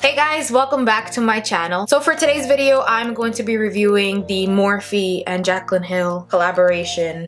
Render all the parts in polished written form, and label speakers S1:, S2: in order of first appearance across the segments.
S1: Hey guys, welcome back to my channel. So for today's video, I'm going to be reviewing the Morphe and Jaclyn Hill collaboration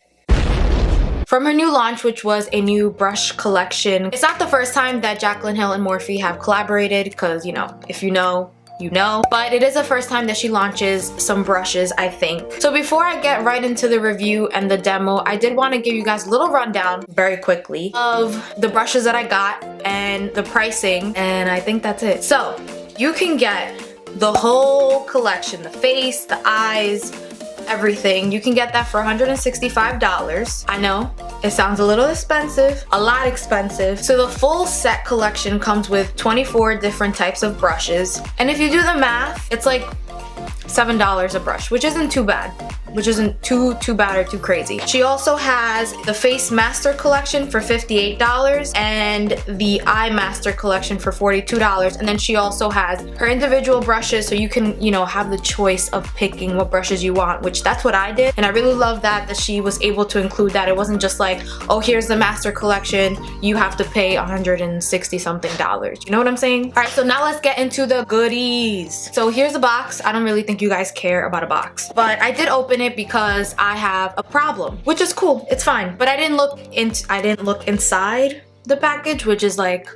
S1: from her new launch, which was a new brush collection. It's not the first time that Jaclyn Hill and Morphe have collaborated because, you know, if you know, you know, but it is the first time that she launches some brushes, I think. So before I get right into the review and the demo, I did want to give you guys a little rundown very quickly of the brushes that I got and the pricing, and I think that's it. So you can get the whole collection, the face, the eyes, everything. You can get that for $165. I know it sounds a little expensive, a lot expensive. So the full set collection comes with 24 different types of brushes, and if you do the math, it's like $7 a brush, which isn't too bad, which isn't too bad or too crazy. She also has the Face Master Collection for $58 and the Eye Master Collection for $42, and then she also has her individual brushes, so you can, you know, have the choice of picking what brushes you want, which that's what I did, and I really love that she was able to include that. It wasn't just like, oh, here's the Master Collection, you have to pay $160 something. You know what I'm saying? All right, so now let's get into the goodies. So here's the box. I don't really think you guys care about a box, but I did open it because I have a problem, which is cool, it's fine. But I didn't look inside the package, which is like,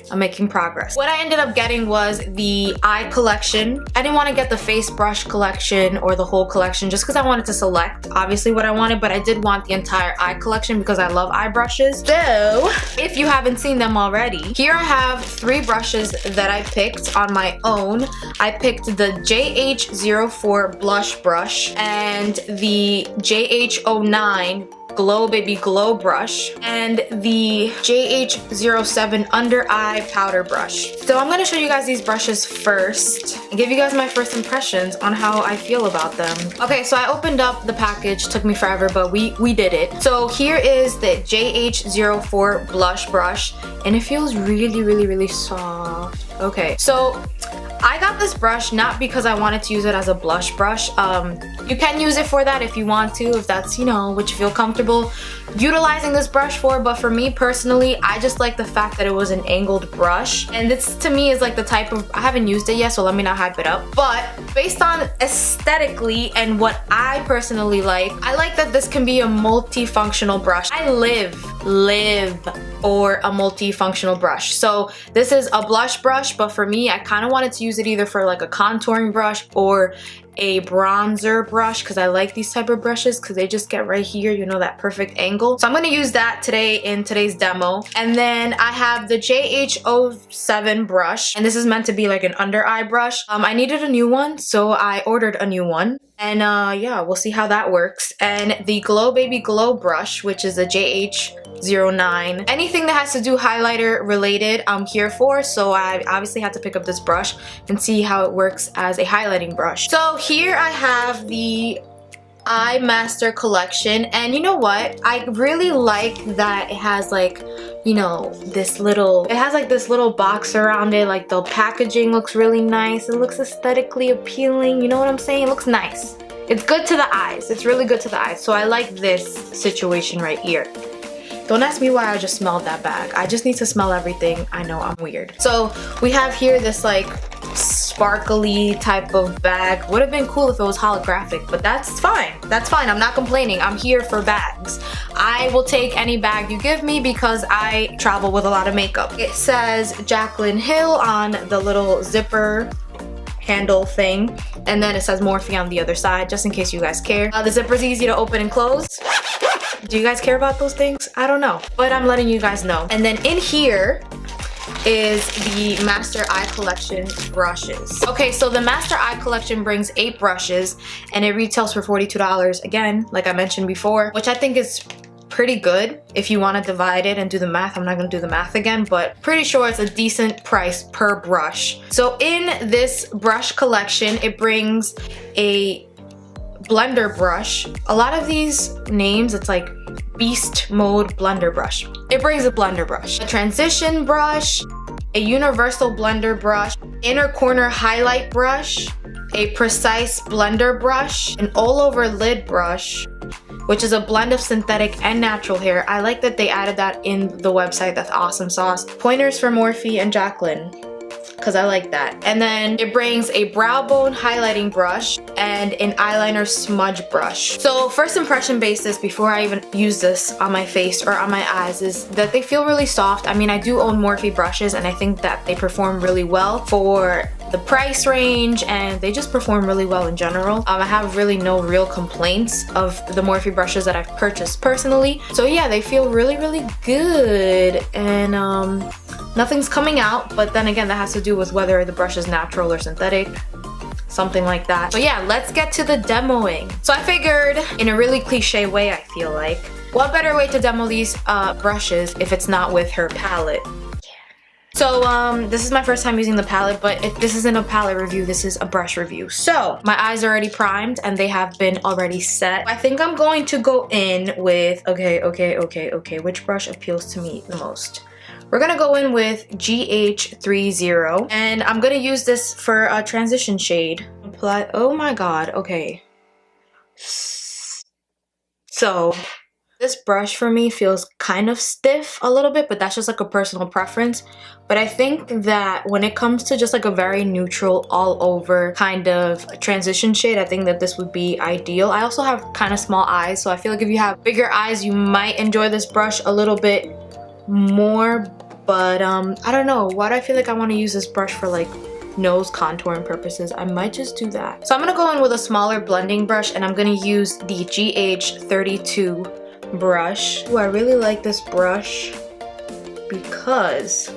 S1: I'm making progress. What I ended up getting was the eye collection. I didn't want to get the face brush collection or the whole collection just because I wanted to select obviously what I wanted, but I did want the entire eye collection because I love eye brushes. So if you haven't seen them already, here I have 3 brushes that I picked on my own. I picked the JH04 blush brush and the JH09 Glow Baby Glow brush and the JH07 under eye powder brush. So I'm going to show you guys these brushes first and give you guys my first impressions on how I feel about them. Okay, so I opened up the package, took me forever, but we did it. So here is the JH04 blush brush, and it feels really soft. Okay, so I got this brush not because I wanted to use it as a blush brush. You can use it for that if you want to, if that's, you know, what you feel comfortable utilizing this brush for, but for me personally, I just like the fact that it was an angled brush, and this to me is like the type of, I haven't used it yet, so let me not hype it up, but based on aesthetically and what I personally like, I like that this can be a multifunctional brush. I live for a multifunctional brush. So this is a blush brush, but for me, I kind of wanted to use it either for like a contouring brush or a bronzer brush, because I like these type of brushes because they just get right here, you know, that perfect angle. So I'm going to use that today in today's demo. And then I have the JH07 brush, and this is meant to be like an under eye brush. I needed a new one, so I ordered a new one. And yeah, we'll see how that works. And the Glow Baby Glow brush, which is a JH09. Anything that has to do highlighter related, I'm here for, so I obviously had to pick up this brush and see how it works as a highlighting brush. So here I have the Eye Master Collection, and you know what? I really like that it has like, you know, this little box around it. Like the packaging looks really nice. It looks aesthetically appealing. You know what I'm saying? It looks nice. It's good to the eyes. It's really good to the eyes. So I like this situation right here. Don't ask me why I just smelled that bag. I just need to smell everything. I know I'm weird. So we have here this like sparkly type of bag. Would have been cool if it was holographic, but that's fine. That's fine. I'm not complaining. I'm here for bags. I will take any bag you give me because I travel with a lot of makeup. It says Jaclyn Hill on the little zipper handle thing, and then it says Morphe on the other side, just in case you guys care. The zipper's easy to open and close. Do you guys care about those things? I don't know, but I'm letting you guys know. And then in here is the Master Eye Collection brushes. Okay, so the Master Eye Collection brings 8 brushes and it retails for $42, again, like I mentioned before, which I think is pretty good if you want to divide it and do the math. I'm not going to do the math again, but pretty sure it's a decent price per brush. So in this brush collection, it brings a blender brush. A lot of these names, it's like beast mode blender brush. It brings a blender brush, a transition brush, a universal blender brush, inner corner highlight brush, a precise blender brush, an all over lid brush, which is a blend of synthetic and natural hair. I like that they added that in the website. That's awesome sauce. Pointers for Morphe and Jaclyn. because I like that. And then it brings a brow bone highlighting brush and an eyeliner smudge brush. So first impression basis before I even use this on my face or on my eyes is that they feel really soft. I mean, I do own Morphe brushes and I think that they perform really well for the price range, and they just perform really well in general. I have really no real complaints of the Morphe brushes that I've purchased personally. So yeah, they feel really, really good, and nothing's coming out, but then again, that has to do with whether the brush is natural or synthetic, something like that. So yeah, let's get to the demoing. So I figured, in a really cliche way, I feel like, what better way to demo these brushes if it's not with her palette? So this is my first time using the palette, but this isn't a palette review, this is a brush review. So my eyes are already primed and they have been already set. I think I'm going to go in with, okay, which brush appeals to me the most? We're gonna go in with GH30, and I'm gonna use this for a transition shade. Apply, oh my god, okay. So this brush for me feels kind of stiff a little bit, but that's just like a personal preference. But I think that when it comes to just like a very neutral all over kind of transition shade, I think that this would be ideal. I also have kind of small eyes, so I feel like if you have bigger eyes, you might enjoy this brush a little bit more. But I don't know, why do I feel like I want to use this brush for like nose contouring purposes? I might just do that. So I'm gonna go in with a smaller blending brush, and I'm gonna use the GH32 brush. Ooh, I really like this brush because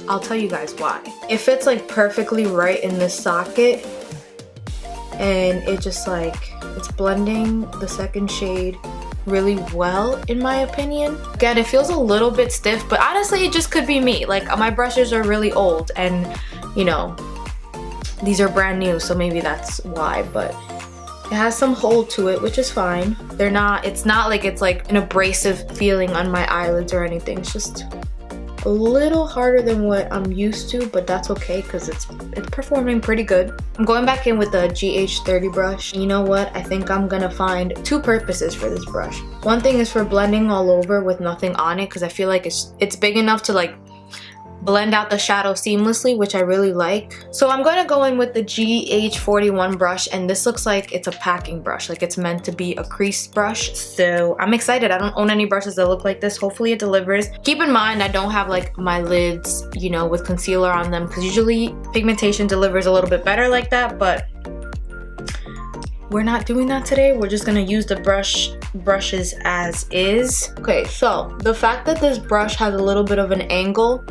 S1: I'll tell you guys why. It fits like perfectly right in this socket, and it just like, it's blending the second shade really well in my opinion. Again, it feels a little bit stiff, but honestly it just could be me. Like my brushes are really old, and you know, these are brand new, so maybe that's why, but it has some hold to it, which is fine. It's not like it's like an abrasive feeling on my eyelids or anything. It's just a little harder than what I'm used to, but that's okay because it's performing pretty good. I'm going back in with the GH30 brush. You know what? I think I'm gonna find two purposes for this brush. One thing is for blending all over with nothing on it, because I feel like it's big enough to like blend out the shadow seamlessly, which I really like. So I'm going to go in with the GH41 brush, and this looks like it's a packing brush, like it's meant to be a crease brush. So I'm excited. I don't own any brushes that look like this. Hopefully it delivers. Keep in mind I don't have like my lids, you know, with concealer on them, because usually pigmentation delivers a little bit better like that, but we're not doing that today. We're just gonna use the brushes as is. Okay, so the fact that this brush has a little bit of an angle,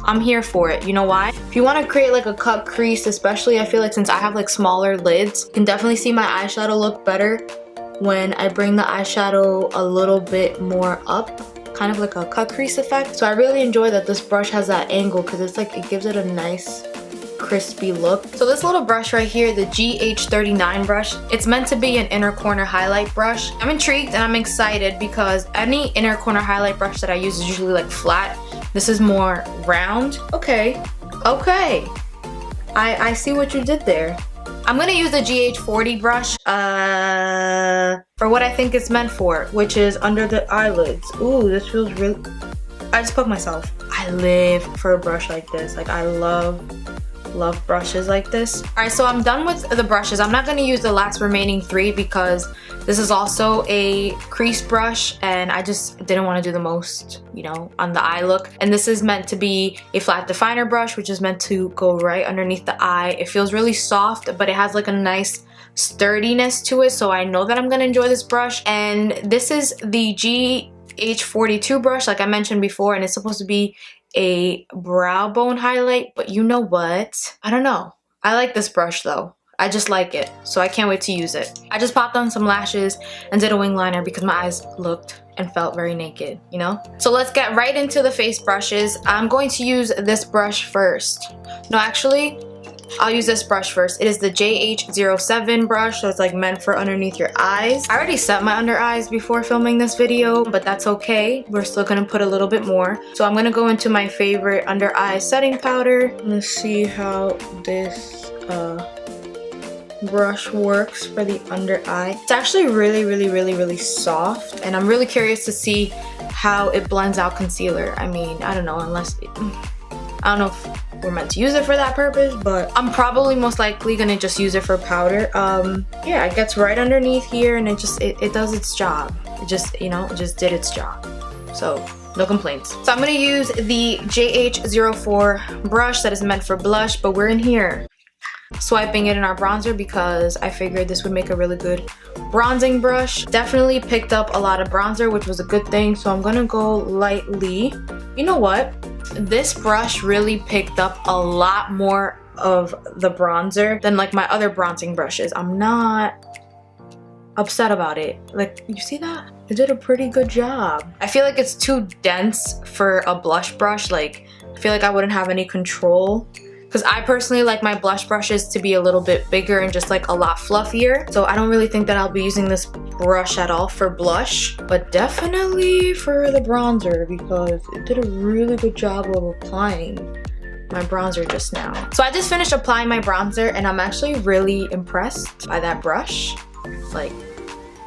S1: I'm here for it. You know why? If you want to create like a cut crease, especially I feel like since I have like smaller lids, you can definitely see my eyeshadow look better when I bring the eyeshadow a little bit more up, kind of like a cut crease effect. So I really enjoy that this brush has that angle, because it's like it gives it a nice crispy look. So this little brush right here, the GH39 brush, it's meant to be an inner corner highlight brush. I'm intrigued and I'm excited because any inner corner highlight brush that I use is usually like flat. This is more round. Okay, I see what you did there. I'm gonna use the GH40 brush for what I think it's meant for, which is under the eyelids. Ooh, this feels really, I just poked myself. I live for a brush like this. Like I love brushes like this. All right, so I'm done with the brushes. I'm not going to use the last remaining three because this is also a crease brush and I just didn't want to do the most, you know, on the eye look. And this is meant to be a flat definer brush, which is meant to go right underneath the eye. It feels really soft, but it has like a nice sturdiness to it, so I know that I'm going to enjoy this brush. And this is the GH42 brush, like I mentioned before, and it's supposed to be a brow bone highlight, but you know what? I don't know. I like this brush though. I just like it, so I can't wait to use it. I just popped on some lashes and did a wing liner because my eyes looked and felt very naked, you know? So let's get right into the face brushes. I'm going to use this brush first. No, actually, I'll use this brush first. It is the JH07 brush, so it's like meant for underneath your eyes. I already set my under eyes before filming this video, but that's okay. We're still gonna put a little bit more. So I'm gonna go into my favorite under eye setting powder. Let's see how this brush works for the under eye. It's actually really soft, and I'm really curious to see how it blends out concealer. I mean, I don't know, unless I don't know if we're meant to use it for that purpose, but I'm probably most likely gonna just use it for powder. Yeah, it gets right underneath here and it does its job. It just, you know, it just did its job. So no complaints. So I'm gonna use the JH04 brush that is meant for blush, but we're in here swiping it in our bronzer because I figured this would make a really good bronzing brush. Definitely picked up a lot of bronzer, which was a good thing, so I'm gonna go lightly. You know what? This brush really picked up a lot more of the bronzer than like my other bronzing brushes. I'm not upset about it. Like, you see that? It did a pretty good job. I feel like it's too dense for a blush brush. Like, I feel like I wouldn't have any control, because I personally like my blush brushes to be a little bit bigger and just like a lot fluffier. So I don't really think that I'll be using this brush at all for blush, but definitely for the bronzer because it did a really good job of applying my bronzer just now. So I just finished applying my bronzer and I'm actually really impressed by that brush. Like,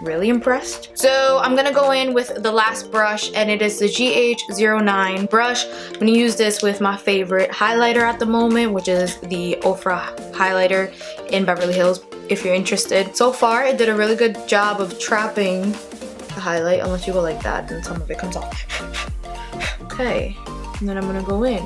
S1: really impressed. So I'm gonna go in with the last brush, and it is the GH09 brush. I'm gonna use this with my favorite highlighter at the moment, which is the Ofra highlighter in Beverly Hills, if you're interested. So far, it did a really good job of trapping the highlight, unless you go like that, then some of it comes off. Okay, and then I'm gonna go in.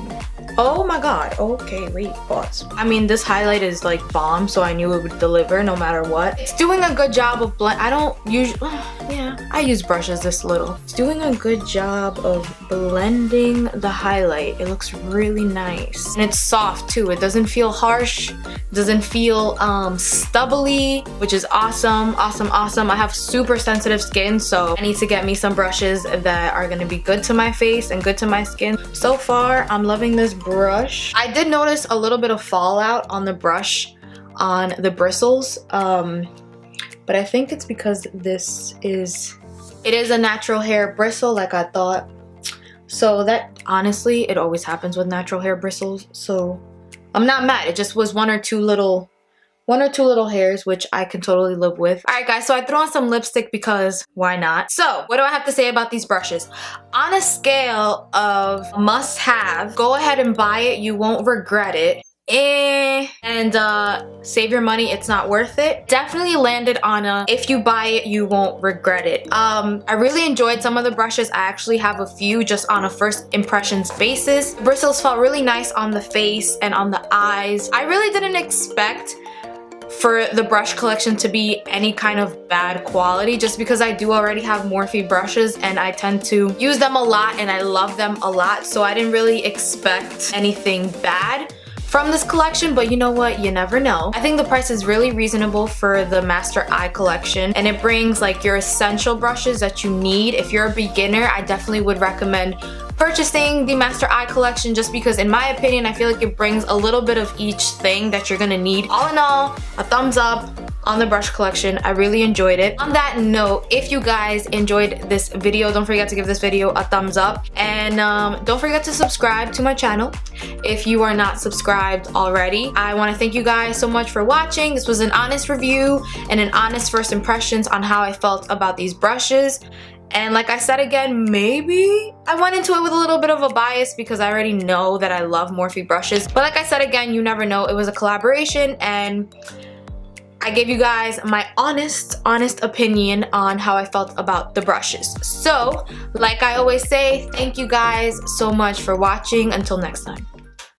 S1: Oh my god, okay, wait, pause. I mean, this highlight is like bomb, so I knew it would deliver no matter what. It's doing a good job of blend. I don't usually, yeah, I use brushes this little. It's doing a good job of blending the highlight. It looks really nice. And it's soft too. It doesn't feel harsh. It doesn't feel stubbly, which is awesome, awesome, awesome. I have super sensitive skin, so I need to get me some brushes that are gonna be good to my face and good to my skin. So far, I'm loving this brush. I did notice a little bit of fallout on the brush on the bristles, but I think it's because it is a natural hair bristle like I thought. So that, honestly, it always happens with natural hair bristles, so I'm not mad. It just was one or two little hairs, which I can totally live with. All right, guys, so I threw on some lipstick because why not? So what do I have to say about these brushes? On a scale of must have, go ahead and buy it, you won't regret it. And save your money, it's not worth it. Definitely landed on a if you buy it, you won't regret it. I really enjoyed some of the brushes. I actually have a few just on a first impressions basis. The bristles felt really nice on the face and on the eyes. I really didn't expect for the brush collection to be any kind of bad quality, just because I do already have Morphe brushes and I tend to use them a lot and I love them a lot, so I didn't really expect anything bad from this collection. But you know what, you never know. I think the price is really reasonable for the Master Eye collection, and it brings like your essential brushes that you need. If you're a beginner, I definitely would recommend purchasing the Master Eye collection, just because in my opinion I feel like it brings a little bit of each thing that you're gonna need. All in all, a thumbs up on the brush collection. I really enjoyed it. On that note, if you guys enjoyed this video, don't forget to give this video a thumbs up, and don't forget to subscribe to my channel if you are not subscribed already. I want to thank you guys so much for watching. This was an honest review and an honest first impressions on how I felt about these brushes. And like I said again, maybe I went into it with a little bit of a bias because I already know that I love Morphe brushes. But like I said again, you never know. It was a collaboration and I gave you guys my honest opinion on how I felt about the brushes. So, like I always say, thank you guys so much for watching. Until next time.